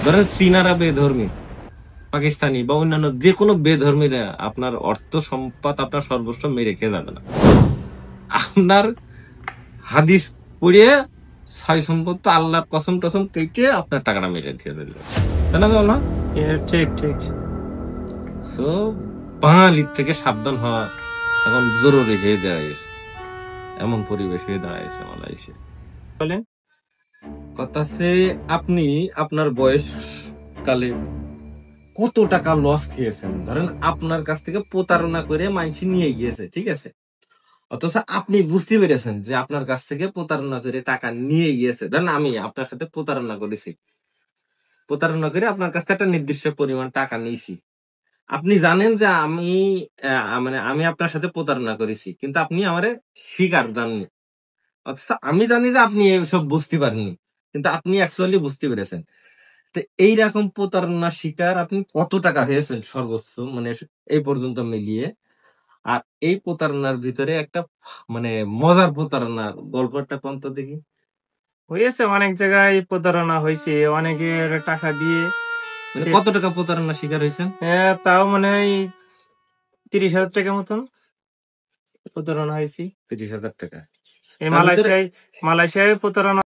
ধরেন চীনারা বেধর্মী, পাকিস্তানি বা অন্যান্য যে কোনো বেধর্মীরা আপনার অর্থ সম্পদ আপনার সর্বস্ব মেরে খেয়ে যাবে না। আপনার হাদিস পড়িয়ে ছয় সম্পদ তো আল্লাহর কসম টসম কেটে আপনার টাকাটা মেরে দিয়ে দিল, তাই না? বল না, ঠিক ঠিক। সো বাঙালির থেকে সাবধান হওয়া এখন জরুরি হয়ে দাঁড়িয়েছে, এমন পরিবেশ হয়ে দাঁড়িয়েছে মালয়েশিয়া। বলেন। কথা সে আপনি আপনার বয়স কালে কত টাকা লস খেয়েছেন, ধরেন আপনার কাছ থেকে প্রতারণা করে মানুষ নিয়ে গিয়েছে, ঠিক আছে, অথচ আপনি বুঝতে পেরেছেন যে আপনার কাছ থেকে প্রতারণা করে টাকা নিয়ে গিয়েছে। ধরেন আমি আপনার সাথে প্রতারণা করেছি, প্রতারণা করে আপনার কাছ থেকে একটা নির্দিষ্ট পরিমাণ টাকা নিয়েছি। আপনি জানেন যে আমি মানে আমি আপনার সাথে প্রতারণা করেছি, কিন্তু আপনি আমারে স্বীকার জাননি। অথচ আমি জানি যে আপনি এসব বুঝতে পারেননি, কিন্তু আপনি অ্যাকচুয়ালি বুঝতে পেরেছেন। তো এইরকম প্রতারণার শিকার আপনি কত টাকা হয়েছেন সর্বোচ্চ, মানে এই পর্যন্ত মিলিয়ে? আর এই প্রতারণার ভিতরে একটা মানে মজার প্রতারণার গল্পটা কোন তো দেখি। হয়েছে অনেক জায়গায় প্রতারণা হয়েছে, অনেকের টাকা দিয়ে। মানে কত টাকা প্রতারণার শিকার হয়েছেন? তাও মনে হয় 30,000 টাকা মতন প্রতারণা হয়েছে। 30,000 টাকা? এই মালয়েশিয়ায় প্রতারণা